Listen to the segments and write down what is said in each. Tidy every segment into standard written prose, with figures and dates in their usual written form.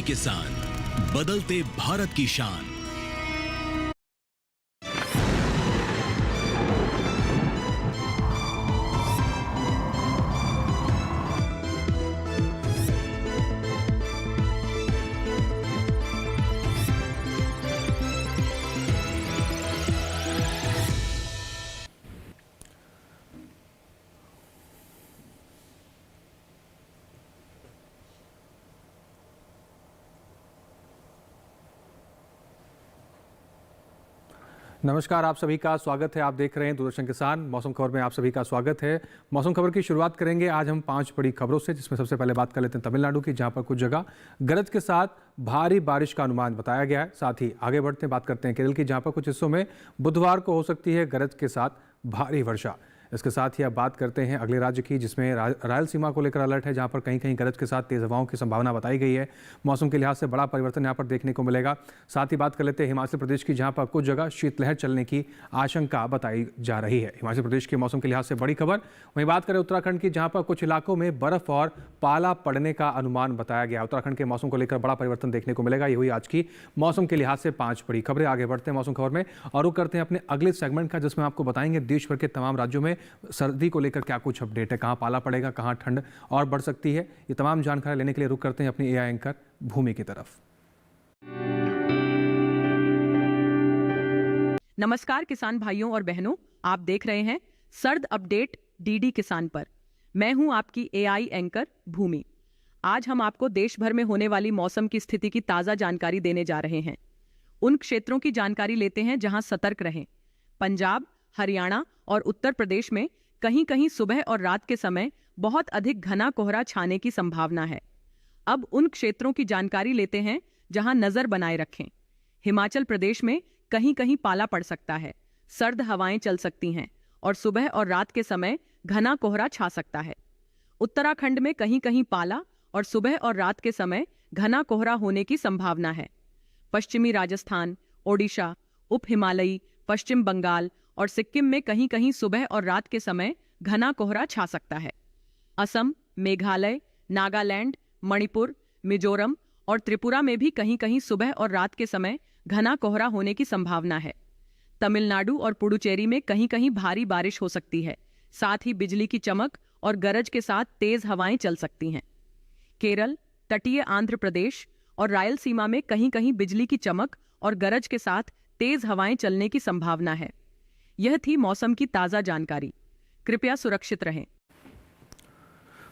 किसान, बदलते भारत की शान। नमस्कार, आप सभी का स्वागत है। आप देख रहे हैं दूरदर्शन किसान। मौसम खबर में आप सभी का स्वागत है। मौसम खबर की शुरुआत करेंगे आज हम 5 बड़ी खबरों से, जिसमें सबसे पहले बात कर लेते हैं तमिलनाडु की, जहां पर कुछ जगह गरज के साथ भारी बारिश का अनुमान बताया गया है। साथ ही आगे बढ़ते हैं, बात करते हैं केरल की, जहां पर कुछ हिस्सों में बुधवार को हो सकती है गरज के साथ भारी वर्षा। इसके साथ ही अब बात करते हैं अगले राज्य की, जिसमें रायलसीमा को लेकर अलर्ट है, जहां पर कहीं कहीं गरज के साथ तेज हवाओं की संभावना बताई गई है। मौसम के लिहाज से बड़ा परिवर्तन यहां पर देखने को मिलेगा। साथ ही बात कर लेते हैं हिमाचल प्रदेश की, जहां पर कुछ जगह शीतलहर चलने की आशंका बताई जा रही है। हिमाचल प्रदेश के मौसम के लिहाज से बड़ी खबर। वहीं बात करें उत्तराखंड की, जहां पर कुछ इलाकों में बर्फ और पाला पड़ने का अनुमान बताया गया। उत्तराखंड के मौसम को लेकर बड़ा परिवर्तन देखने को मिलेगा। ये हुई आज की मौसम के लिहाज से 5 बड़ी खबरें। आगे बढ़ते हैं मौसम खबर में और रुक करते हैं अपने अगले सेगमेंट का, जिसमें आपको बताएंगे देश भर के तमाम राज्यों में सर्दी को लेकर क्या कुछ अपडेट है, कहां पाला पड़ेगा, कहां ठंड और बढ़ सकती है। ये तमाम जानकारी लेने के लिए रुक करते हैं अपनी एआई एंकर भूमि की तरफ। नमस्कार किसान भाइयों और बहनों, आप देख रहे हैं सर्द अपडेट डीडी किसान पर। मैं हूं आपकी एआई एंकर भूमि। आज हम आपको देश भर में होने वाली मौसम की स्थिति की ताजा जानकारी देने जा रहे हैं। उन क्षेत्रों की जानकारी लेते हैं जहां सतर्क रहें। पंजाब, हरियाणा और उत्तर प्रदेश में कहीं कहीं सुबह और रात के समय बहुत अधिक घना कोहरा छाने की संभावना है। अब उन क्षेत्रों की जानकारी लेते हैं जहां नजर बनाए रखें। हिमाचल प्रदेश में कहीं कहीं पाला पड़ सकता है, सर्द हवाएं चल सकती हैं और सुबह और रात के समय घना कोहरा छा सकता है। उत्तराखंड में कहीं कहीं पाला और सुबह और रात के समय घना कोहरा होने की संभावना है। पश्चिमी राजस्थान, ओडिशा, उप हिमालयी, पश्चिम बंगाल और सिक्किम में कहीं कहीं सुबह और रात के समय घना कोहरा छा सकता है। असम, मेघालय, नागालैंड, मणिपुर, मिजोरम और त्रिपुरा में भी कहीं कहीं सुबह और रात के समय घना कोहरा होने की संभावना है। तमिलनाडु और पुडुचेरी में कहीं कहीं भारी बारिश हो सकती है। साथ ही बिजली की चमक और गरज के साथ तेज हवाएं चल सकती हैं। केरल, तटीय आंध्र प्रदेश और रायलसीमा में कहीं कहीं बिजली की चमक और गरज के साथ तेज हवाएं चलने की संभावना है। यह थी मौसम की ताजा जानकारी। कृपया सुरक्षित रहें।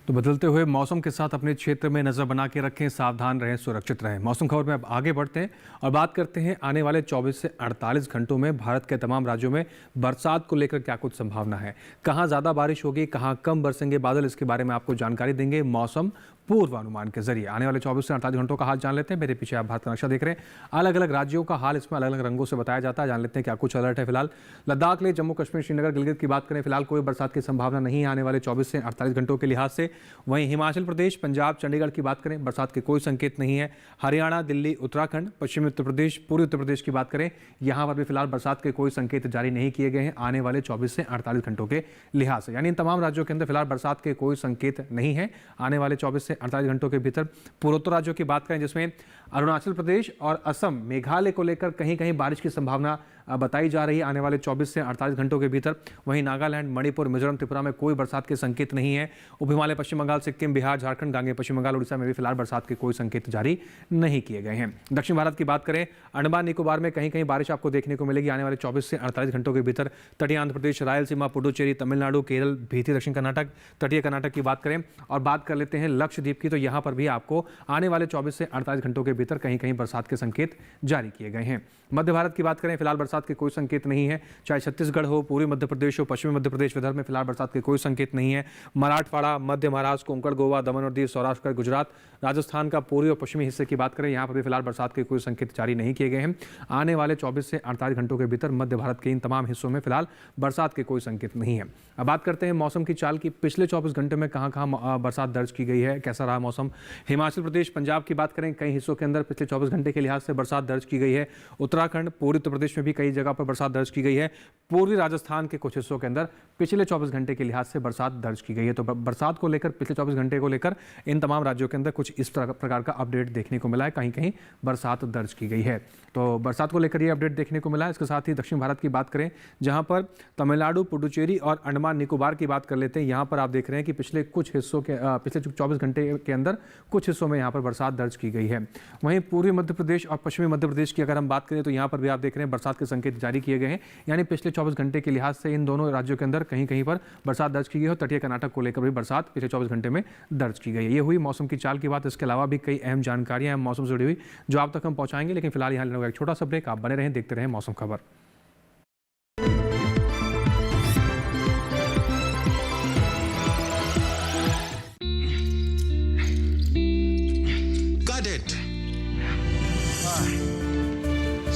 तो बदलते हुए मौसम के साथ अपने क्षेत्र में नजर बना के रखें, सावधान रहें, सुरक्षित रहें। मौसम खबर में अब आगे बढ़ते हैं और बात करते हैं आने वाले 24 से 48 घंटों में भारत के तमाम राज्यों में बरसात को लेकर क्या कुछ संभावना है, कहां ज्यादा बारिश होगी, कहां कम बरसेंगे बादल, इसके बारे में आपको जानकारी देंगे मौसम पूर्वानुमान के जरिए। आने वाले 24 से 48 घंटों का हाल जान लेते हैं। मेरे पीछे आप भारत का नक्शा देख रहे हैं। अलग अलग राज्यों का हाल इसमें अलग अलग रंगों से बताया जाता है। जान लेते हैं क्या कुछ अलर्ट है फिलहाल। लद्दाख ले, जम्मू कश्मीर, श्रीनगर, गिलगित की बात करें, फिलहाल कोई बरसात की संभावना नहीं है आने वाले 24 से 48 घंटों के लिहाज से। वहीं हिमाचल प्रदेश, पंजाब, चंडीगढ़ की बात करें, बरसात के कोई संकेत नहीं है। हरियाणा, दिल्ली, उत्तराखंड, पश्चिमी उत्तर प्रदेश, पूर्वी उत्तर प्रदेश की बात करें, यहां पर भी फिलहाल बरसात के कोई संकेत जारी नहीं किए गए हैं आने वाले 24 से 48 घंटों के लिहाज से। यानी इन तमाम राज्यों के अंदर फिलहाल बरसात के कोई संकेत नहीं है आने वाले 24 से 48 घंटों के भीतर। पूर्वोत्तर राज्यों की बात करें, जिसमें अरुणाचल प्रदेश और असम, मेघालय को लेकर कहीं कहीं बारिश की संभावना बताई जा रही है आने वाले 24 से 48 घंटों के भीतर। वहीं नागालैंड, मणिपुर, मिजोरम, त्रिपुरा में कोई बरसात के संकेत नहीं है। उप हिमालय, पश्चिम बंगाल, सिक्किम, बिहार, झारखंड, गांगे पश्चिम बंगाल, उड़ीसा में भी फिलहाल बरसात के कोई संकेत जारी नहीं किए गए हैं। दक्षिण भारत की बात करें, अंडमान निकोबार में कहीं कहीं बारिश आपको देखने को मिलेगी आने वाले 24 से 48 घंटों के भीतर। तटीय आंध्र प्रदेश, रायलसीमा, पुडुचेरी, तमिलनाडु, केरल, भीती दक्षिण कर्नाटक, तटीय कर्नाटक की बात करें और बात कर लेते हैं लक्षद्वीप की, तो यहां पर भी आपको आने वाले 24 से 48 घंटों के भीतर कहीं कहीं बरसात के संकेत जारी किए गए हैं। मध्य भारत की बात करें, फिलहाल बरसात के कोई संकेत नहीं है। चाहे छत्तीसगढ़ हो, पूर्वी मध्य प्रदेश हो, पश्चिमी मध्य प्रदेश, विदर्भ में फिलहाल बरसात के कोई संकेत नहीं है। मराठवाड़ा, मध्य महाराष्ट्र, कोंकण, गोवा, दमन और दीव, सौराष्ट्र, गुजरात, राजस्थान का पूर्वी और पश्चिमी हिस्से की बात करें, यहां पर भी फिलहाल बरसात के कोई संकेत जारी नहीं किए गए हैं। आने वाले 24 से 48 घंटों के भीतर मध्य भारत के इन तमाम हिस्सों में फिलहाल बरसात के कोई संकेत नहीं है। अब बात करते हैं मौसम की चाल की। पिछले 24 घंटे में कहां कहां बरसात दर्ज की गई है, कैसा रहा मौसम। हिमाचल प्रदेश, पंजाब की बात करें, कई हिस्सों के अंदर पिछले 24 घंटे के लिहाज से बरसात दर्ज की गई है। उत्तराखंड, पूर्वी उत्तर प्रदेश में भी कई कई जगह पर बरसात दर्ज की गई है। पूर्वी राजस्थान के कुछ हिस्सों के अंदर पिछले 24 घंटे के लिहाज से बरसात दर्ज की गई है। तो बरसात को लेकर पिछले 24 घंटे को लेकर इन तमाम राज्यों के अंदर कुछ इस प्रकार का अपडेट देखने को मिला है। कहीं कहीं बरसात दर्ज की गई है, तो बरसात को लेकर ये अपडेट देखने को मिला है। इसके साथ ही दक्षिण भारत की बात करें, जहां पर तमिलनाडु, पुडुचेरी और अंडमान निकोबार की बात कर लेते हैं। यहाँ पर आप देख रहे हैं कि पिछले 24 घंटे के अंदर कुछ हिस्सों में यहाँ पर बरसात दर्ज की गई है। वहीं पूर्वी मध्य प्रदेश और पश्चिमी मध्य प्रदेश की अगर हम बात करें तो यहाँ पर भी आप देख रहे हैं बरसात के संकेत जारी किए गए हैं। यानी पिछले 24 घंटे के लिहाज से इन दोनों राज्यों के अंदर कहीं कहीं पर बरसात दर्ज की गई है। और तटीय कर्नाटक को लेकर भी बरसात पिछले 24 घंटे में दर्ज की गई है। ये हुई मौसम की चाल की बात। इसके अलावा भी कई अहम जानकारियां मौसम से जुड़ी हुई जो आप तक हम पहुंचाएंगे, लेकिन फिलहाल यहाँ लेने का एक छोटा सा ब्रेक। आप बने रहें, देखते रहें मौसम खबर।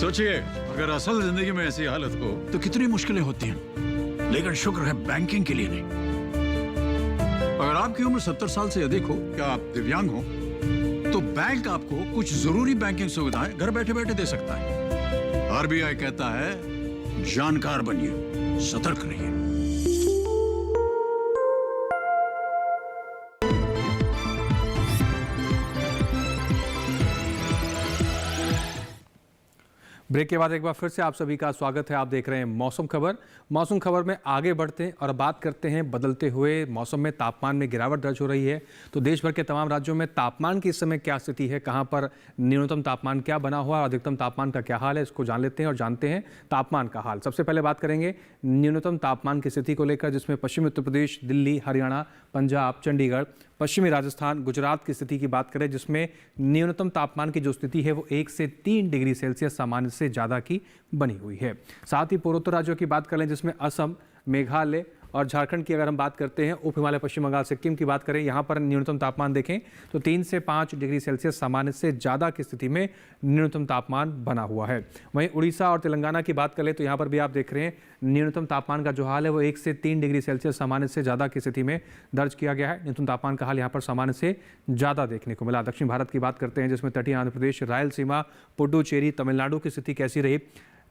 सोचिए, अगर असल जिंदगी में ऐसी हालत हो तो कितनी मुश्किलें होती हैं, लेकिन शुक्र है बैंकिंग के लिए नहीं। अगर आपकी उम्र 70 साल से अधिक हो, क्या आप दिव्यांग हो, तो बैंक आपको कुछ जरूरी बैंकिंग सुविधाएं घर बैठे बैठे दे सकता है। आरबीआई कहता है, जानकार बनिए, सतर्क रहिए। ब्रेक के बाद एक बार फिर से आप सभी का स्वागत है। आप देख रहे हैं मौसम खबर। मौसम खबर में आगे बढ़ते हैं और बात करते हैं बदलते हुए मौसम में तापमान में गिरावट दर्ज हो रही है। तो देश भर के तमाम राज्यों में तापमान की इस समय क्या स्थिति है, कहां पर न्यूनतम तापमान क्या बना हुआ है और अधिकतम तापमान का क्या हाल है, इसको जान लेते हैं और जानते हैं तापमान का हाल। सबसे पहले बात करेंगे न्यूनतम तापमान की स्थिति को लेकर, जिसमें पश्चिमी उत्तर प्रदेश, दिल्ली, हरियाणा, पंजाब, चंडीगढ़, पश्चिमी राजस्थान, गुजरात की स्थिति की बात करें, जिसमें न्यूनतम तापमान की जो स्थिति है वो 1 से 3 डिग्री सेल्सियस सामान्य से ज़्यादा की बनी हुई है। साथ ही पूर्वोत्तर राज्यों की बात करें, जिसमें असम, मेघालय और झारखंड की अगर हम बात करते हैं, उप हिमालय, पश्चिम बंगाल, सिक्किम की बात करें, यहाँ पर न्यूनतम तापमान देखें तो 3 से 5 डिग्री सेल्सियस सामान्य से ज़्यादा की स्थिति में न्यूनतम तापमान बना हुआ है। वहीं उड़ीसा और तेलंगाना की बात करें तो यहाँ पर भी आप देख रहे हैं न्यूनतम तापमान का जो हाल है वो 1 से 3 डिग्री सेल्सियस सामान्य से ज़्यादा की स्थिति में दर्ज किया गया है। न्यूनतम तापमान का हाल यहाँ पर सामान्य से ज़्यादा देखने को मिला। दक्षिण भारत की बात करते हैं, जिसमें तटीय आंध्र प्रदेश, रायलसीमा, पुडुचेरी, तमिलनाडु की स्थिति कैसी रही।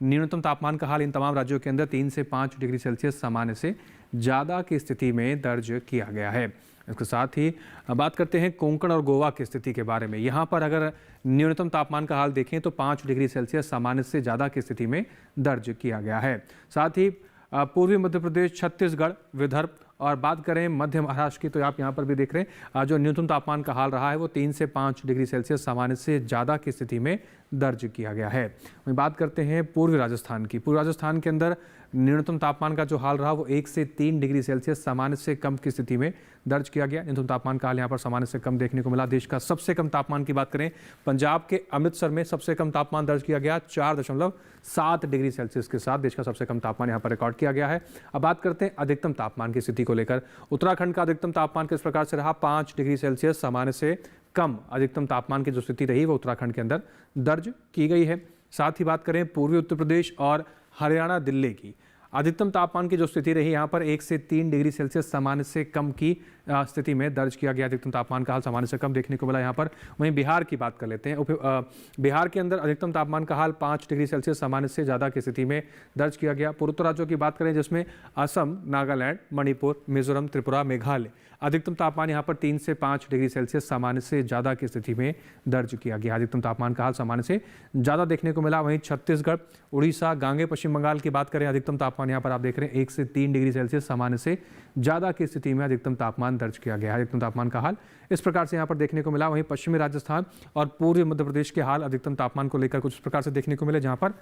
न्यूनतम तापमान का हाल इन तमाम राज्यों के अंदर 3 से 5 डिग्री सेल्सियस सामान्य से ज़्यादा की स्थिति में दर्ज किया गया है। इसके साथ ही बात करते हैं कोंकण और गोवा की स्थिति के बारे में। यहाँ पर अगर न्यूनतम तापमान का हाल देखें तो 5 डिग्री सेल्सियस सामान्य से ज़्यादा की स्थिति में दर्ज किया गया है। साथ ही पूर्वी मध्य प्रदेश, छत्तीसगढ़, विदर्भ और बात करें मध्य महाराष्ट्र की तो आप यहाँ पर भी देख रहे हैं जो न्यूनतम तापमान का हाल रहा है वो 3 से 5 डिग्री सेल्सियस सामान्य से ज़्यादा की स्थिति में दर्ज किया गया है। वहीं बात करते हैं पूर्वी राजस्थान की। पूर्वी राजस्थान के अंदर न्यूनतम तापमान का जो हाल रहा वो 1 से 3 डिग्री सेल्सियस सामान्य से कम की स्थिति में दर्ज किया गया। न्यूनतम तापमान का हाल यहाँ पर सामान्य से कम देखने को मिला। देश का सबसे कम तापमान की बात करें, पंजाब के अमृतसर में सबसे कम तापमान दर्ज किया गया 4.7 डिग्री सेल्सियस के साथ देश का सबसे कम तापमान यहाँ पर रिकॉर्ड किया गया है। अब बात करते हैं अधिकतम तापमान की स्थिति को लेकर। उत्तराखंड का अधिकतम तापमान किस प्रकार से रहा, 5 डिग्री सेल्सियस सामान्य से कम अधिकतम तापमान की जो स्थिति रही वो उत्तराखंड के अंदर दर्ज की गई है। साथ ही बात करें पूर्वी उत्तर प्रदेश और हरियाणा, दिल्ली की अधिकतम तापमान की जो स्थिति रही यहाँ पर 1 से 3 डिग्री सेल्सियस सामान्य से कम की स्थिति में दर्ज किया गया। अधिकतम तापमान का हाल सामान्य से कम देखने को मिला यहाँ पर। वहीं बिहार की बात कर लेते हैं। बिहार के अंदर अधिकतम तापमान का हाल 5 डिग्री सेल्सियस सामान्य से ज़्यादा की स्थिति में दर्ज किया गया। पूर्वोत्तर राज्यों की बात करें, जिसमें असम, नागालैंड, मणिपुर, मिजोरम, त्रिपुरा, मेघालय, अधिकतम तापमान यहाँ पर 3 से 5 डिग्री सेल्सियस सामान्य से ज़्यादा की स्थिति में दर्ज किया गया। अधिकतम तापमान का हाल सामान्य से ज़्यादा देखने को मिला। वहीं छत्तीसगढ़, उड़ीसा, गांगे, पश्चिम बंगाल की बात करें, अधिकतम तापमान यहाँ पर आप देख रहे हैं 1 से 3 डिग्री सेल्सियस सामान्य से ज़्यादा की स्थिति में अधिकतम तापमान दर्ज किया गया है। अधिकतम तापमान का हाल इस प्रकार से यहाँ पर देखने को मिला। वहीं पश्चिमी राजस्थान और पूर्वी मध्य प्रदेश के हाल अधिकतम तापमान को लेकर कुछ इस प्रकार से देखने को मिले, जहाँ पर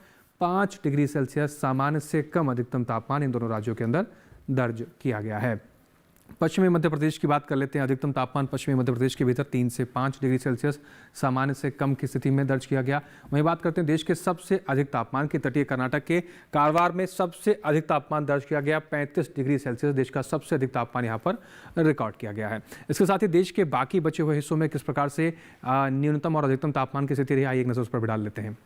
5 डिग्री सेल्सियस सामान्य से कम अधिकतम तापमान इन दोनों राज्यों के अंदर दर्ज किया गया है। पश्चिमी मध्य प्रदेश की बात कर लेते हैं। अधिकतम तापमान पश्चिमी मध्य प्रदेश के भीतर 3 से 5 डिग्री सेल्सियस सामान्य से कम की स्थिति में दर्ज किया गया। वहीं बात करते हैं देश के सबसे अधिक तापमान की। तटीय कर्नाटक के कारवार में सबसे अधिक तापमान दर्ज किया गया 35 डिग्री सेल्सियस। देश का सबसे अधिक तापमान यहाँ पर रिकॉर्ड किया गया है। इसके साथ ही देश के बाकी बचे हुए हिस्सों में किस प्रकार से न्यूनतम और अधिकतम तापमान की स्थिति रही, आइए एक नजर उस पर भी डाल लेते हैं।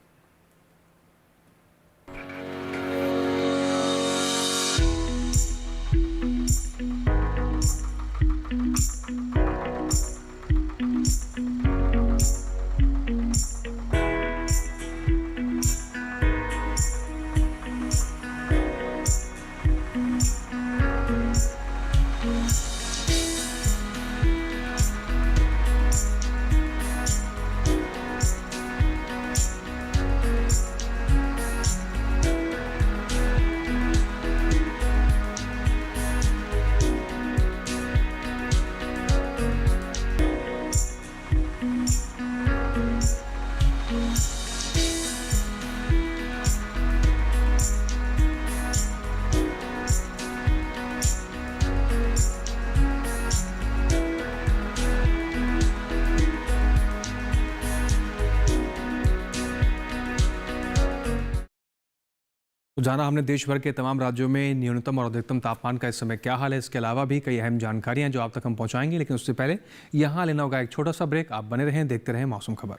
तो जाना हमने देश भर के तमाम राज्यों में न्यूनतम और अधिकतम तापमान का इस समय क्या हाल है। इसके अलावा भी कई अहम जानकारियां जो आप तक हम पहुंचाएंगे, लेकिन उससे पहले यहाँ लेना होगा एक छोटा सा ब्रेक। आप बने रहें, देखते रहें मौसम खबर।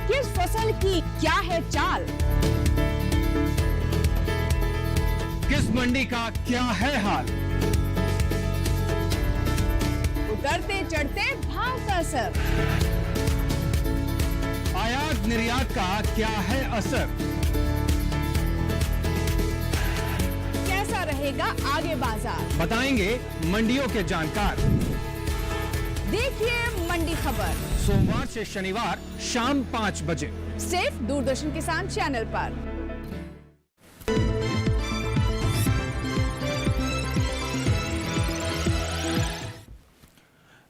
किस फसल की क्या है चाल, किस मंडी का क्या है हाल, उतरते चढ़ते भाव का असर, आयात निर्यात का क्या है असर, कैसा रहेगा आगे बाजार, बताएंगे मंडियों के जानकार। देखिए मंडी खबर सोमवार से शनिवार शाम 5 बजे सिर्फ दूरदर्शन किसान चैनल पर।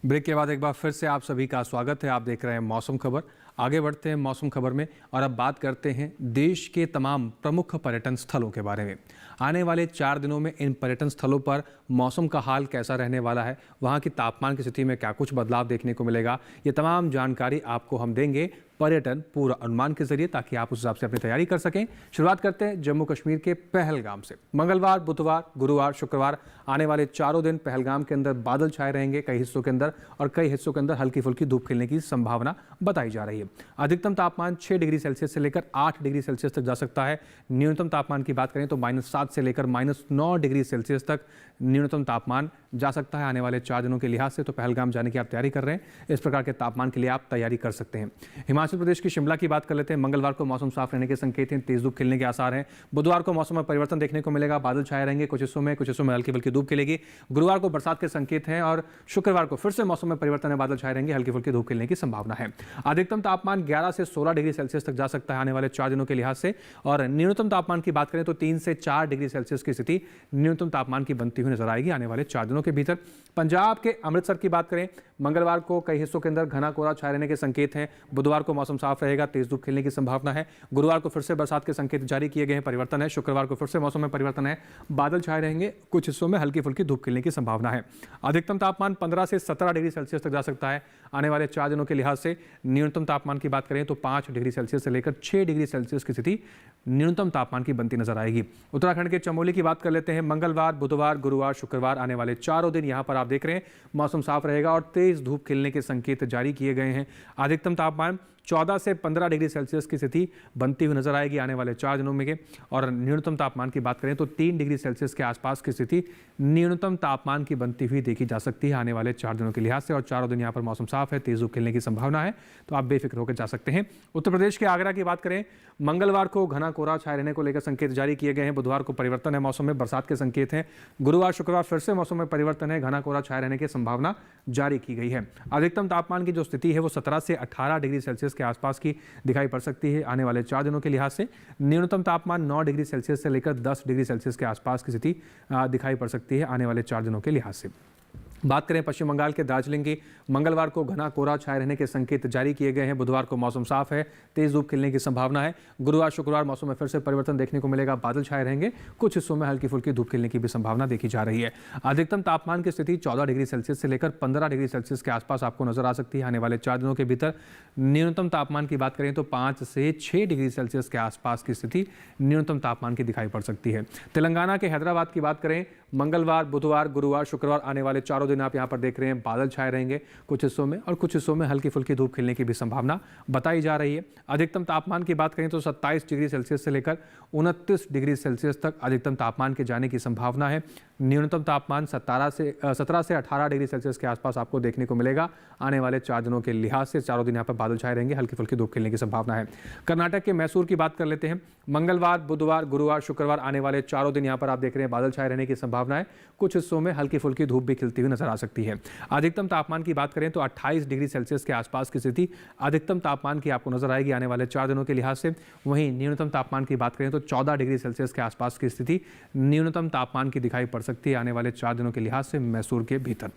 ब्रेक के बाद एक बार फिर से आप सभी का स्वागत है। आप देख रहे हैं मौसम खबर। आगे बढ़ते हैं मौसम खबर में और अब बात करते हैं देश के तमाम प्रमुख पर्यटन स्थलों के बारे में। आने वाले 4 दिनों में इन पर्यटन स्थलों पर मौसम का हाल कैसा रहने वाला है, वहाँ की तापमान की स्थिति में क्या कुछ बदलाव देखने को मिलेगा, ये तमाम जानकारी आपको हम देंगे पर्यटन पूर्व अनुमान के जरिए, ताकि आप उस हिसाब से अपनी तैयारी कर सकें। शुरुआत करते हैं जम्मू कश्मीर के पहलगाम से। मंगलवार, बुधवार, गुरुवार, शुक्रवार आने वाले 4 दिन पहलगाम के अंदर बादल छाए रहेंगे कई हिस्सों के अंदर, और कई हिस्सों के अंदर हल्की फुल्की धूप खिलने की संभावना बताई जा रही है। अधिकतम तापमान 6 डिग्री सेल्सियस से लेकर 8 डिग्री सेल्सियस तक जा सकता है। न्यूनतम तापमान की बात करें तो -7 से लेकर -9 डिग्री सेल्सियस तक न्यूनतम तापमान जा सकता है आने वाले 4 दिनों के लिहाज से। तो पहलगाम जाने की आप तैयारी कर रहे हैं, इस प्रकार के तापमान के लिए आप तैयारी कर सकते हैं। हिमाचल प्रदेश की शिमला की बात कर लेते हैं। मंगलवार को मौसम साफ रहने के संकेत हैं, तेज धूप खिलने के आसार हैं। बुधवार को मौसम में परिवर्तन देखने को मिलेगा, बादल छाए रहेंगे कुछ हिस्सों में हल्की फुल्की धूप खिलेगी। गुरुवार को बरसात के संकेत हैं और शुक्रवार को फिर से मौसम में परिवर्तन है, बादल छाए रहेंगे, हल्की फुल्की धूप खिलने की संभावना है। अधिकतम तापमान 11 से 16 डिग्री सेल्सियस तक जा सकता है आने वाले 4 दिनों के लिहाज से, और न्यूनतम तापमान की बात करें तो 3 से 4 डिग्री सेल्सियस की स्थिति न्यूनतम तापमान की बनती हुई नजर आएगी आने वाले 4 दिनों के भीतर। पंजाब के अमृतसर की बात करें, मंगलवार को कई हिस्सों के अंदर घना कोहरा छाए रहने के संकेत हैं। बुधवार को मौसम साफ रहेगा, तेज धूप खिलने की संभावना है। गुरुवार को फिर से बरसात के संकेत जारी किए गए हैं, परिवर्तन है। शुक्रवार को फिर से मौसम में परिवर्तन है, बादल छाए रहेंगे, कुछ हिस्सों में हल्की फुल्की धूप खिलने की संभावना है। अधिकतम तापमान 15 से 17 डिग्री सेल्सियस तक जा सकता है आने वाले 4 दिनों के लिहाज से। न्यूनतम तापमान की बात करें तो 5 डिग्री सेल्सियस से लेकर 6 डिग्री सेल्सियस की स्थिति न्यूनतम तापमान की बनती नजर आएगी। उत्तराखंड के चमोली की बात कर लेते हैं। मंगलवार, बुधवार, गुरुवार, शुक्रवार आने वाले 4 दिन यहाँ पर आप देख रहे हैं मौसम साफ रहेगा और तेज धूप खिलने के संकेत जारी किए गए हैं। अधिकतम तापमान 14 से 15 डिग्री सेल्सियस की स्थिति बनती हुई नजर आएगी आने वाले 4 दिनों में, और न्यूनतम तापमान की बात करें तो 3 डिग्री सेल्सियस के आसपास की स्थिति न्यूनतम तापमान की बनती हुई देखी जा सकती है आने वाले 4 दिनों के लिहाज से। और 4 दिन यहाँ पर मौसम साफ है, तेज धूप खिलने की संभावना है, तो आप बेफिक्र होकर जा सकते हैं। उत्तर प्रदेश के आगरा की बात करें, मंगलवार को घना कोहरा छाए रहने को लेकर संकेत जारी किए गए हैं। बुधवार को परिवर्तन है, मौसम में बरसात के संकेत हैं। गुरुवार, शुक्रवार फिर से मौसम में परिवर्तन है, घना कोहरा छाए रहने की संभावना जारी की गई है। अधिकतम तापमान की जो स्थिति है वो 17 से 18 डिग्री सेल्सियस के आसपास की दिखाई पड़ सकती है आने वाले 4 दिनों के लिहाज से। न्यूनतम तापमान 9 डिग्री सेल्सियस से लेकर 10 डिग्री सेल्सियस के आसपास की स्थिति दिखाई पड़ सकती है आने वाले 4 दिनों के लिहाज से। बात करें पश्चिम बंगाल के दार्जिलिंग की, मंगलवार को घना कोहरा छाए रहने के संकेत जारी किए गए हैं। बुधवार को मौसम साफ है, तेज धूप खिलने की संभावना है। गुरुवार, शुक्रवार मौसम में फिर से परिवर्तन देखने को मिलेगा, बादल छाए रहेंगे, कुछ हिस्सों में हल्की फुल्की धूप खिलने की भी संभावना देखी जा रही है। अधिकतम तापमान की स्थिति 14 डिग्री सेल्सियस से लेकर 15 डिग्री सेल्सियस के आसपास आपको नजर आ सकती है आने वाले 4 दिनों के भीतर। न्यूनतम तापमान की बात करें तो 5 से 6 डिग्री सेल्सियस के आसपास की स्थिति न्यूनतम तापमान की दिखाई पड़ सकती है। तेलंगाना के हैदराबाद की बात करें, मंगलवार, बुधवार, गुरुवार, शुक्रवार आने वाले 4 दिन आप यहाँ पर देख रहे हैं बादल छाए रहेंगे कुछ हिस्सों में, और कुछ हिस्सों में हल्की फुल्की धूप खिलने की भी संभावना बताई जा रही है। अधिकतम तापमान की बात करें तो 27 डिग्री सेल्सियस से लेकर 29 डिग्री सेल्सियस तक अधिकतम तापमान के जाने की संभावना है। न्यूनतम तापमान 17 से 18 डिग्री सेल्सियस के आसपास आपको देखने को मिलेगा आने वाले 4 दिनों के लिहाज से। 4 दिन यहाँ पर बादल छाए रहेंगे, हल्की फुल्की धूप खिलने की संभावना है। कर्नाटक के मैसूर की बात कर लेते हैं। मंगलवार, बुधवार, गुरुवार, शुक्रवार आने वाले 4 दिन यहाँ पर आप देख रहे हैं बादल छाए रहने की संभावना है। कुछ हिस्सों में हल्की फुल्की धूप भी खिलती हुई नजर आ सकती है। अधिकतम तापमान की बात करें तो 28 डिग्री सेल्सियस के आसपास की स्थिति अधिकतम तापमान की आपको नजर आएगी आने वाले 4 दिनों के लिहाज से। वहीं न्यूनतम तापमान की बात करें तो 14 डिग्री सेल्सियस के आसपास की स्थिति न्यूनतम तापमान की दिखाई पड़ सकती है आने वाले 4 दिनों के लिहाज से मैसूर के भीतर।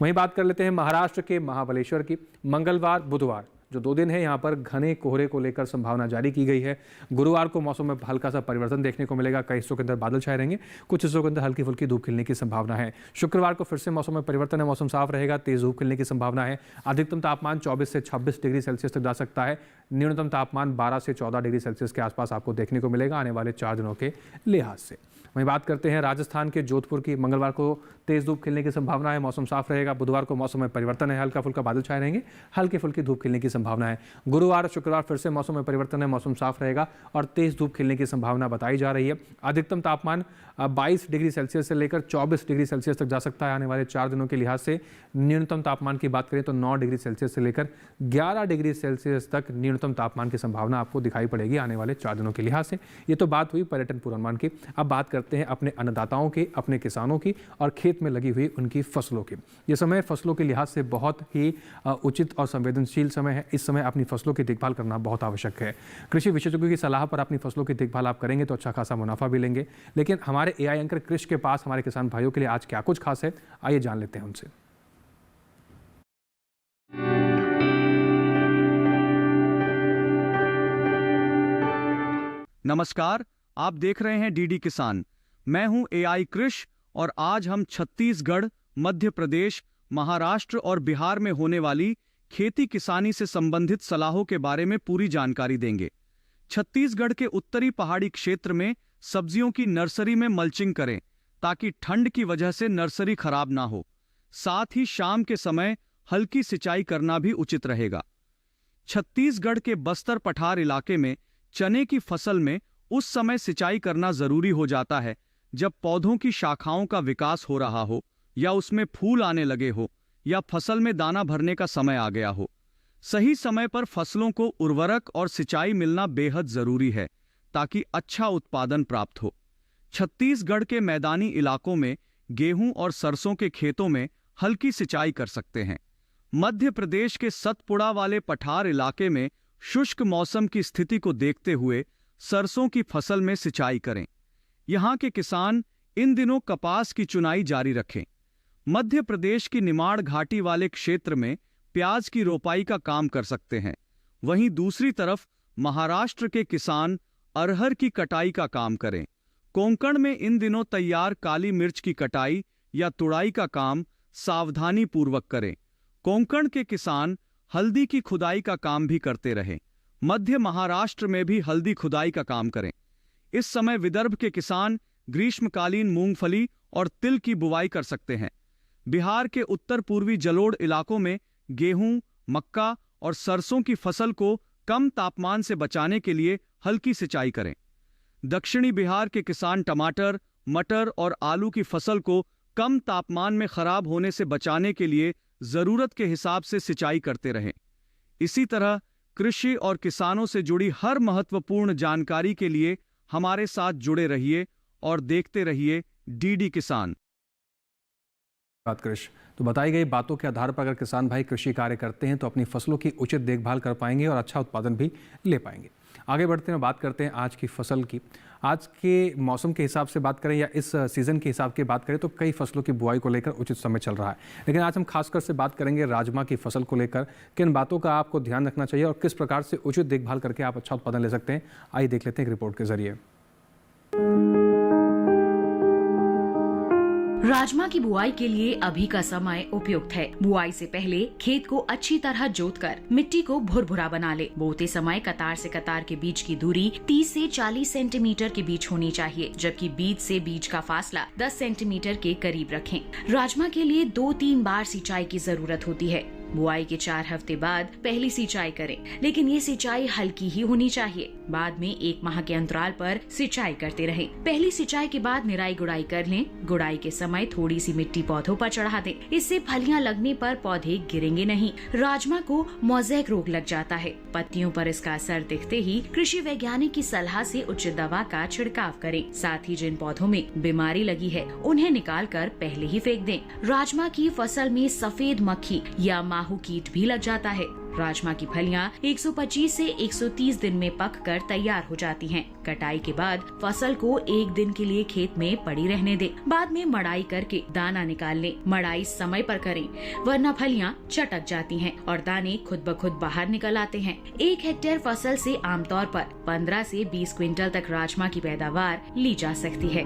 वहीं बात कर लेते हैं महाराष्ट्र के महाबलेश्वर की। मंगलवार, बुधवार जो 2 दिन है यहाँ पर घने कोहरे को लेकर संभावना जारी की गई है। गुरुवार को मौसम में हल्का सा परिवर्तन देखने को मिलेगा, कई हिस्सों के अंदर बादल छाए रहेंगे, कुछ हिस्सों के अंदर हल्की फुल्की धूप खिलने की संभावना है। शुक्रवार को फिर से मौसम में परिवर्तन है, मौसम साफ रहेगा, तेज धूप खिलने की संभावना है। अधिकतम तापमान 24 से 26 डिग्री सेल्सियस तक जा सकता है, न्यूनतम तापमान 12 से 14 डिग्री सेल्सियस के आसपास आपको देखने को मिलेगा आने वाले 4 दिनों के लिहाज से। वहीं बात करते हैं राजस्थान के जोधपुर की। मंगलवार को तेज धूप खिलने की संभावना है, मौसम साफ रहेगा। बुधवार को मौसम में परिवर्तन है, हल्का फुल्का बादल छाए रहेंगे, हल्की फुल्की धूप खिलने की संभावना है। गुरुवार शुक्रवार फिर से मौसम में परिवर्तन है, मौसम साफ रहेगा और तेज धूप खिलने की संभावना बताई जा रही है। अधिकतम तापमान 22 डिग्री सेल्सियस से लेकर 24 डिग्री सेल्सियस तक जा सकता है आने वाले 4 दिनों के लिहाज से। न्यूनतम तापमान की बात करें तो 9 डिग्री सेल्सियस से लेकर 11 डिग्री सेल्सियस तक न्यूनतम तापमान की संभावना आपको दिखाई पड़ेगी आने वाले 4 दिनों के लिहाज से। ये तो बात हुई पर्यटन पूर्वानुमान की। अब बात करते हैं अपने अन्नदाताओं की, अपने किसानों की और खेत में लगी हुई उनकी फसलों की। ये समय फसलों के लिहाज से बहुत ही उचित और संवेदनशील समय है। इस समय अपनी फसलों की देखभाल करना बहुत आवश्यक है। कृषि विशेषज्ञों की सलाह पर अपनी फसलों की देखभाल आप करेंगे तो अच्छा खासा मुनाफा भी लेंगे। लेकिन हमारे एआई एंकर कृष के पास हमारे किसान भाइयों के लिए आज क्या कुछ खास है, आइए जान लेते हैं उनसे। नमस्कार, आप देख रहे हैं डीडी किसान। मैं हूं एआई कृष और आज हम छत्तीसगढ़, मध्य प्रदेश, महाराष्ट्र और बिहार में होने वाली खेती किसानी से संबंधित सलाहों के बारे में पूरी जानकारी देंगे। छत्तीसगढ़ के उत्तरी पहाड़ी क्षेत्र में सब्जियों की नर्सरी में मल्चिंग करें ताकि ठंड की वजह से नर्सरी खराब ना हो। साथ ही शाम के समय हल्की सिंचाई करना भी उचित रहेगा। छत्तीसगढ़ के बस्तर पठार इलाके में चने की फसल में उस समय सिंचाई करना जरूरी हो जाता है जब पौधों की शाखाओं का विकास हो रहा हो या उसमें फूल आने लगे हो या फसल में दाना भरने का समय आ गया हो। सही समय पर फसलों को उर्वरक और सिंचाई मिलना बेहद जरूरी है ताकि अच्छा उत्पादन प्राप्त हो। छत्तीसगढ़ के मैदानी इलाकों में गेहूं और सरसों के खेतों में हल्की सिंचाई कर सकते हैं। मध्य प्रदेश के सतपुड़ा वाले पठार इलाके में शुष्क मौसम की स्थिति को देखते हुए सरसों की फसल में सिंचाई करें। यहां के किसान इन दिनों कपास की चुनाई जारी रखें। मध्य प्रदेश की निमाड़ घाटी वाले क्षेत्र में प्याज की रोपाई का काम कर सकते हैं। वहीं दूसरी तरफ महाराष्ट्र के किसान अरहर की कटाई का काम करें। कोंकण में इन दिनों तैयार काली मिर्च की कटाई या तुड़ाई का काम सावधानी पूर्वक करें। कोंकण के किसान हल्दी की खुदाई का काम भी करते रहें। मध्य महाराष्ट्र में भी हल्दी खुदाई का काम करें। इस समय विदर्भ के किसान ग्रीष्मकालीन मूंगफली और तिल की बुवाई कर सकते हैं। बिहार के उत्तर पूर्वी जलोढ़ इलाकों में गेहूं, मक्का और सरसों की फसल को कम तापमान से बचाने के लिए हल्की सिंचाई करें। दक्षिणी बिहार के किसान टमाटर, मटर और आलू की फसल को कम तापमान में खराब होने से बचाने के लिए जरूरत के हिसाब से सिंचाई करते रहें। इसी तरह कृषि और किसानों से जुड़ी हर महत्वपूर्ण जानकारी के लिए हमारे साथ जुड़े रहिए और देखते रहिए डीडी किसान। बात कृषि तो बताई गई बातों के आधार पर अगर किसान भाई कृषि कार्य करते हैं तो अपनी फसलों की उचित देखभाल कर पाएंगे और अच्छा उत्पादन भी ले पाएंगे। आगे बढ़ते हैं, बात करते हैं आज की फसल की। आज के मौसम के हिसाब से बात करें या इस सीज़न के हिसाब की बात करें तो कई फसलों की बुआई को लेकर उचित समय चल रहा है, लेकिन आज हम खासकर से बात करेंगे राजमा की फसल को लेकर। किन बातों का आपको ध्यान रखना चाहिए और किस प्रकार से उचित देखभाल करके आप अच्छा उत्पादन ले सकते हैं, आइए देख लेते हैं एक रिपोर्ट के जरिए। राजमा की बुआई के लिए अभी का समय उपयुक्त है। बुआई से पहले खेत को अच्छी तरह जोतकर मिट्टी को भुरभुरा बना ले। बोते समय कतार से कतार के बीच की दूरी 30 से 40 सेंटीमीटर के बीच होनी चाहिए, जबकि बीज से बीज का फासला 10 सेंटीमीटर के करीब रखें। राजमा के लिए 2-3 बार सिंचाई की जरूरत होती है। बुआई के 4 हफ्ते बाद पहली सिंचाई करें, लेकिन ये सिंचाई हल्की ही होनी चाहिए। बाद में 1 माह के अंतराल पर सिंचाई करते रहें। पहली सिंचाई के बाद निराई गुड़ाई कर लें। गुड़ाई के समय थोड़ी सी मिट्टी पौधों पर चढ़ा दें, इससे फलियां लगने पर पौधे गिरेंगे नहीं। राजमा को मोज़ेक रोग लग जाता है। पत्तियों पर इसका असर दिखते ही कृषि वैज्ञानिक की सलाह से उचित दवा का छिड़काव करें। साथ ही जिन पौधों में बीमारी लगी है उन्हें निकाल कर पहले ही फेंक दें। राजमा की फसल में सफेद मक्खी या माहू कीट भी लग जाता है। राजमा की फलियां 125 से 130 दिन में पककर तैयार हो जाती हैं। कटाई के बाद फसल को 1 दिन के लिए खेत में पड़ी रहने दें। बाद में मड़ाई करके दाना निकाल लें। मड़ाई समय पर करें, वरना फलियां चटक जाती हैं और दाने खुद ब खुद बाहर निकल आते हैं। 1 हेक्टेयर फसल से आमतौर पर 15 से 20 क्विंटल तक राजमा की पैदावार ली जा सकती है।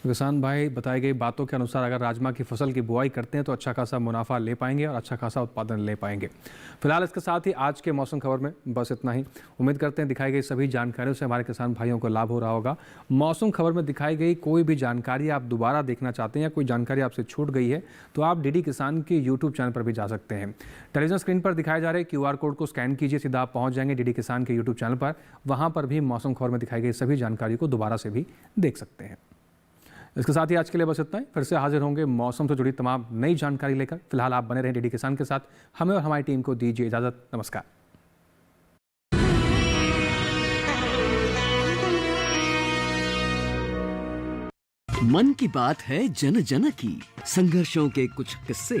किसान भाई बताई गई बातों के अनुसार अगर राजमा की फसल की बुआई करते हैं तो अच्छा खासा मुनाफा ले पाएंगे और अच्छा खासा उत्पादन ले पाएंगे। फिलहाल इसके साथ ही आज के मौसम खबर में बस इतना ही। उम्मीद करते हैं दिखाई गई सभी जानकारियों से हमारे किसान भाइयों को लाभ हो रहा होगा। मौसम खबर में दिखाई गई कोई भी जानकारी आप दोबारा देखना चाहते हैं या कोई जानकारी आपसे छूट गई है तो आप डीडी किसान के यूट्यूब चैनल पर भी जा सकते हैं। टेलीविजन स्क्रीन पर दिखाए जा रहे QR कोड को स्कैन कीजिए, सीधा आप पहुँच जाएंगे डीडी किसान के यूट्यूब चैनल पर। वहाँ पर भी मौसम खबर में दिखाई गई सभी जानकारी को दोबारा से भी देख सकते हैं। इसके साथ ही आज के लिए बस इतना ही। फिर से हाजिर होंगे मौसम से जुड़ी तमाम नई जानकारी लेकर। फिलहाल आप बने रहें डीडी किसान के साथ। हमें और हमारी टीम को दीजिए इजाजत। नमस्कार। मन की बात है जन जन की, संघर्षों के कुछ किस्से,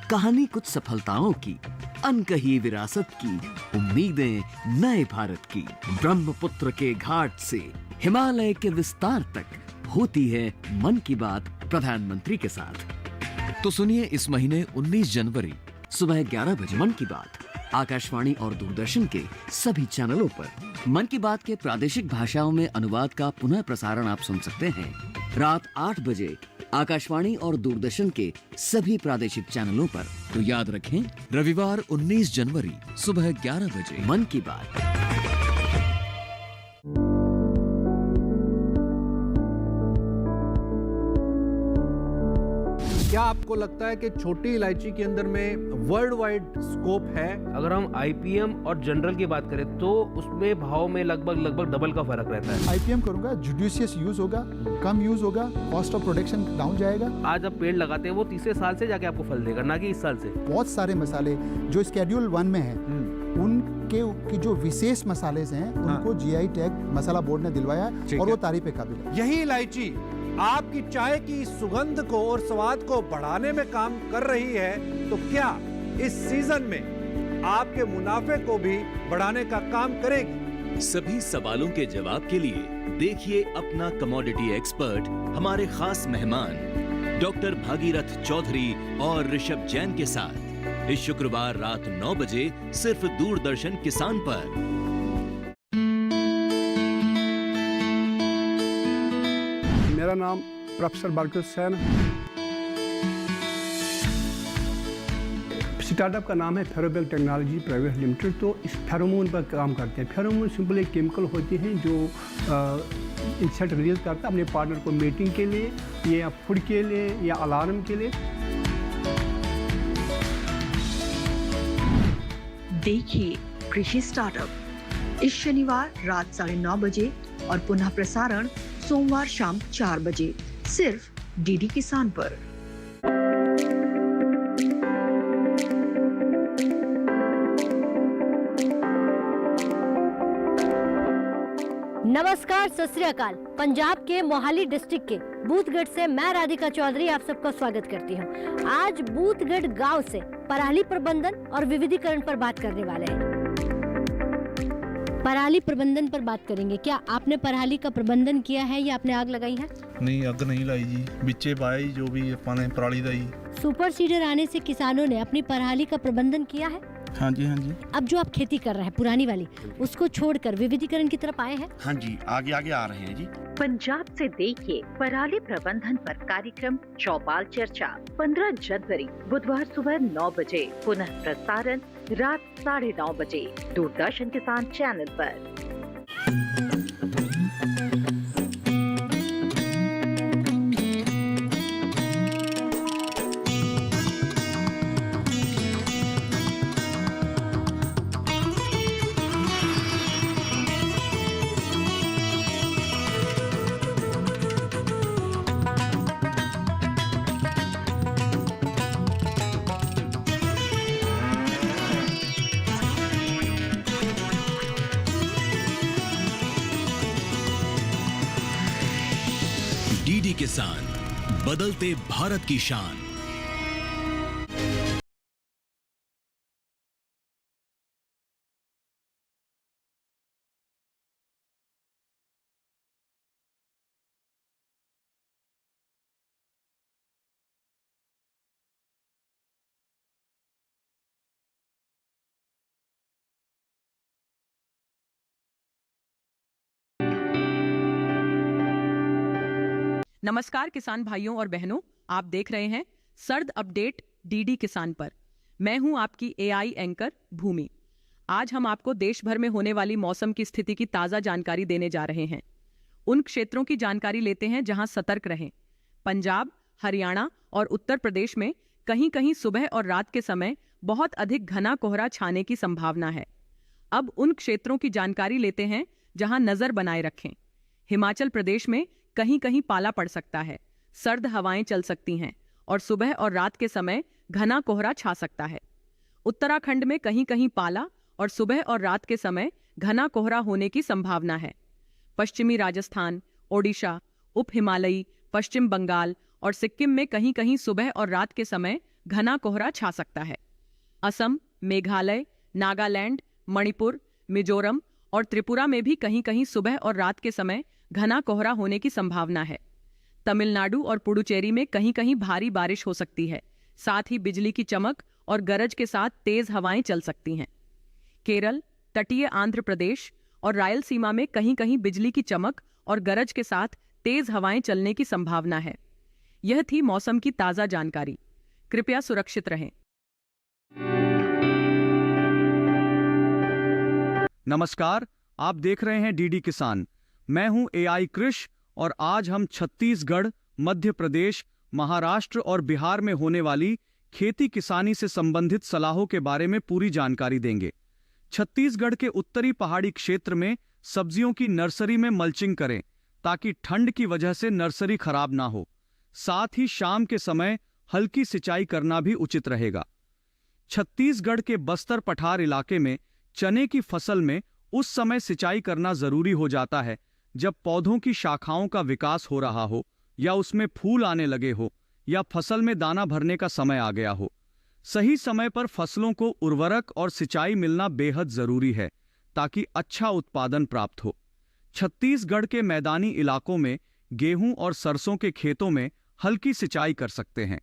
कहानी कुछ सफलताओं की, अनकही विरासत की, उम्मीदें नए भारत की। ब्रह्मपुत्र के घाट से हिमालय के विस्तार तक होती है मन की बात प्रधानमंत्री के साथ। तो सुनिए इस महीने 19 जनवरी सुबह 11 बजे मन की बात आकाशवाणी और दूरदर्शन के सभी चैनलों पर। मन की बात के प्रादेशिक भाषाओं में अनुवाद का पुनः प्रसारण आप सुन सकते हैं रात 8 बजे आकाशवाणी और दूरदर्शन के सभी प्रादेशिक चैनलों पर। तो याद रखें, रविवार 19 जनवरी सुबह 11 बजे मन की बात। क्या आपको लगता है कि छोटी इलायची के अंदर में वर्ल्ड वाइड स्कोप है? अगर हम IPM और जनरल की बात करें तो उसमें भाव में लगभग डबल का फर्क रहता है। IPM करूंगा, जुडिशियस यूज होगा, कम यूज होगा, कॉस्ट ऑफ प्रोडक्शन डाउन जाएगा। आज आप पेड़ लगाते हैं वो तीसरे साल से जाके आपको फल देगा, ना कि इस साल से। बहुत सारे मसाले जो स्केड्यूल 1 में हैं, उनके की जो विशेष मसाले हैं उनको GI टैग मसाला बोर्ड ने दिलवाया और वो तारीफ के काबिल है। यही इलायची आपकी चाय की सुगंध को और स्वाद को बढ़ाने में काम कर रही है, तो क्या इस सीजन में आपके मुनाफे को भी बढ़ाने का काम करेगी? सभी सवालों के जवाब के लिए देखिए अपना कमोडिटी एक्सपर्ट, हमारे खास मेहमान डॉक्टर भागीरथ चौधरी और ऋषभ जैन के साथ इस शुक्रवार रात 9 बजे सिर्फ दूरदर्शन किसान पर। मेरा नाम प्रोफेसर बरकत हुसैन। स्टार्टअप का नाम है फेरोबेल टेक्नोलॉजी प्राइवेट लिमिटेड। तो इस फेरोमोन पर काम करते हैं। फेरोमोन सिंपल एक केमिकल होती है जो इंसेक्ट रिलीज करता है अपने पार्टनर को मीटिंग के लिए या फूड के लिए या अलार्म के लिए। देखिए कृषि स्टार्टअप इस शनिवार रात 9:30 बजे और पुनः प्रसारण सोमवार शाम 4 बजे सिर्फ डीडी किसान पर। नमस्कार, सत श्री अकाल। पंजाब के मोहाली डिस्ट्रिक्ट के बूथगढ़ से मैं राधिका चौधरी आप सबका स्वागत करती हूँ। आज बूथगढ़ गांव से पराली प्रबंधन और विविधीकरण पर बात करने वाले हैं। पराली प्रबंधन पर बात करेंगे। क्या आपने पराली का प्रबंधन किया है या आपने आग लगाई है? नहीं, आग नहीं लाई जी, बिच्चे पाए जो भी अपने पराली दा जी। सुपर सीडर आने से किसानों ने अपनी पराली का प्रबंधन किया है? हाँ जी, हाँ जी। अब जो आप खेती कर रहे हैं पुरानी वाली, उसको छोड़कर विविधीकरण की तरफ आए हैं? हाँ जी, आगे आगे आ रहे हैं जी। पंजाब से देखिए पराली प्रबंधन पर कार्यक्रम चौपाल चर्चा 15 जनवरी बुधवार सुबह 9 बजे, पुनः प्रसारण रात 9:30 बजे दूरदर्शन किसान चैनल पर। डीडी किसान, बदलते भारत की शान। नमस्कार किसान भाइयों और बहनों, आप देख रहे हैं सर्द अपडेट डीडी किसान पर। मैं हूं आपकी एआई एंकर भूमि। आज हम आपको देश भर में होने वाली मौसम की स्थिति की ताजा जानकारी देने जा रहे हैं। उन क्षेत्रों की जानकारी लेते हैं जहां सतर्क रहें। पंजाब, हरियाणा और उत्तर प्रदेश में कहीं कहीं सुबह और रात के समय बहुत अधिक घना कोहरा छाने की संभावना है। अब उन क्षेत्रों की जानकारी लेते हैं जहां नजर बनाए रखें। हिमाचल प्रदेश में कहीं कहीं पाला पड़ सकता है, सर्द हवाएं चल सकती हैं और सुबह और रात के समय घना कोहरा छा सकता है। उत्तराखंड में कहीं कहीं पाला और सुबह और रात के समय घना कोहरा होने की संभावना है। पश्चिमी राजस्थान, ओडिशा, उप हिमालयी, पश्चिम बंगाल और सिक्किम में कहीं कहीं सुबह और रात के समय घना कोहरा छा सकता है। असम, मेघालय, नागालैंड, मणिपुर, मिजोरम और त्रिपुरा में भी कहीं कहीं सुबह और रात के समय घना कोहरा होने की संभावना है। तमिलनाडु और पुडुचेरी में कहीं कहीं भारी बारिश हो सकती है। साथ ही बिजली की चमक और गरज के साथ तेज हवाएं चल सकती हैं। केरल, तटीय आंध्र प्रदेश और रायलसीमा में कहीं कहीं बिजली की चमक और गरज के साथ तेज हवाएं चलने की संभावना है। यह थी मौसम की ताजा जानकारी। कृपया सुरक्षित रहें। नमस्कार, आप देख रहे हैं डीडी किसान। मैं हूं एआई कृष और आज हम छत्तीसगढ़, मध्य प्रदेश, महाराष्ट्र और बिहार में होने वाली खेती किसानी से संबंधित सलाहों के बारे में पूरी जानकारी देंगे। छत्तीसगढ़ के उत्तरी पहाड़ी क्षेत्र में सब्जियों की नर्सरी में मल्चिंग करें ताकि ठंड की वजह से नर्सरी खराब ना हो। साथ ही शाम के समय हल्की सिंचाई करना भी उचित रहेगा। छत्तीसगढ़ के बस्तर पठार इलाके में चने की फसल में उस समय सिंचाई करना जरूरी हो जाता है जब पौधों की शाखाओं का विकास हो रहा हो या उसमें फूल आने लगे हो या फसल में दाना भरने का समय आ गया हो। सही समय पर फसलों को उर्वरक और सिंचाई मिलना बेहद जरूरी है ताकि अच्छा उत्पादन प्राप्त हो। छत्तीसगढ़ के मैदानी इलाकों में गेहूं और सरसों के खेतों में हल्की सिंचाई कर सकते हैं।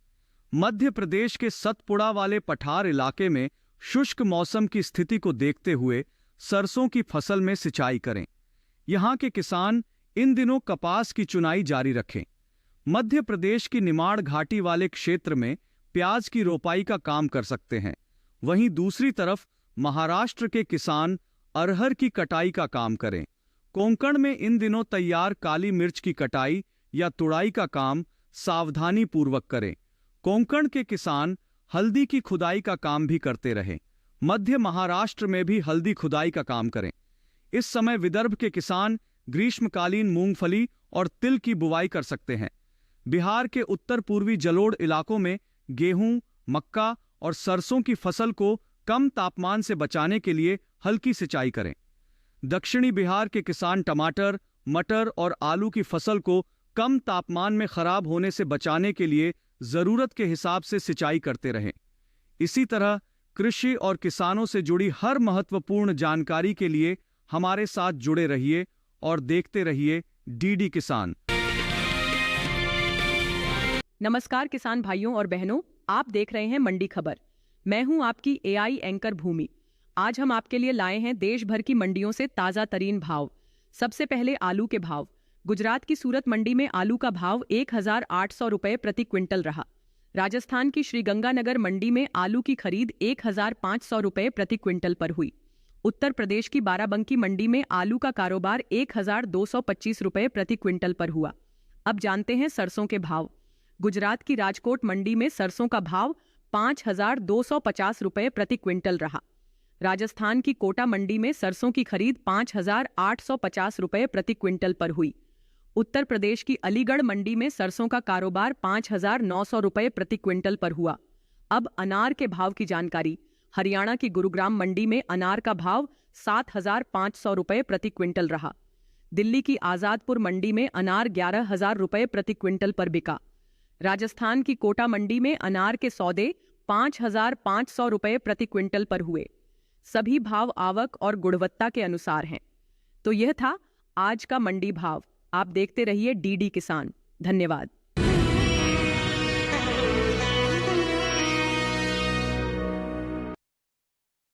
मध्य प्रदेश के सतपुड़ा वाले पठार इलाके में शुष्क मौसम की स्थिति को देखते हुए सरसों की फसल में सिंचाई करें। यहां के किसान इन दिनों कपास की चुनाई जारी रखें। मध्य प्रदेश की निमाड़ घाटी वाले क्षेत्र में प्याज की रोपाई का काम कर सकते हैं। वहीं दूसरी तरफ महाराष्ट्र के किसान अरहर की कटाई का काम करें। कोंकण में इन दिनों तैयार काली मिर्च की कटाई या तुड़ाई का काम सावधानी पूर्वक करें। कोंकण के किसान हल्दी की खुदाई का काम भी करते रहें। मध्य महाराष्ट्र में भी हल्दी खुदाई का काम करें। इस समय विदर्भ के किसान ग्रीष्मकालीन मूंगफली और तिल की बुवाई कर सकते हैं। बिहार के उत्तर पूर्वी जलोढ़ इलाकों में गेहूं, मक्का और सरसों की फसल को कम तापमान से बचाने के लिए हल्की सिंचाई करें। दक्षिणी बिहार के किसान टमाटर, मटर और आलू की फसल को कम तापमान में खराब होने से बचाने के लिए जरूरत के हिसाब से सिंचाई करते रहें। इसी तरह कृषि और किसानों से जुड़ी हर महत्वपूर्ण जानकारी के लिए हमारे साथ जुड़े रहिए और देखते रहिए डीडी किसान। नमस्कार किसान भाइयों और बहनों, आप देख रहे हैं मंडी खबर। मैं हूं आपकी एआई एंकर भूमि। आज हम आपके लिए लाए हैं देश भर की मंडियों से ताजा तरीन भाव। सबसे पहले आलू के भाव। गुजरात की सूरत मंडी में आलू का भाव 1800 रुपए प्रति क्विंटल रहा। राजस्थान की श्रीगंगानगर मंडी में आलू की खरीद 1500 रुपए प्रति क्विंटल पर हुई। उत्तर प्रदेश की बाराबंकी मंडी में आलू का कारोबार 1225 रुपए प्रति क्विंटल पर हुआ। अब जानते हैं सरसों के भाव। गुजरात की राजकोट मंडी में सरसों का भाव 5250 रुपए प्रति क्विंटल रहा। राजस्थान की कोटा मंडी में सरसों की खरीद 5850 रुपए प्रति क्विंटल पर हुई। उत्तर प्रदेश की अलीगढ़ मंडी में सरसों का कारोबार 5900 रुपए प्रति क्विंटल पर हुआ। अब अनार के भाव की जानकारी। हरियाणा की गुरुग्राम मंडी में अनार का भाव 7500 रुपए प्रति क्विंटल रहा। दिल्ली की आजादपुर मंडी में अनार 11000 रुपए प्रति क्विंटल पर बिका। राजस्थान की कोटा मंडी में अनार के सौदे 5500 रुपए प्रति क्विंटल पर हुए। सभी भाव आवक और गुणवत्ता के अनुसार हैं। तो यह था आज का मंडी भाव। आप देखते रहिए डीडी किसान। धन्यवाद।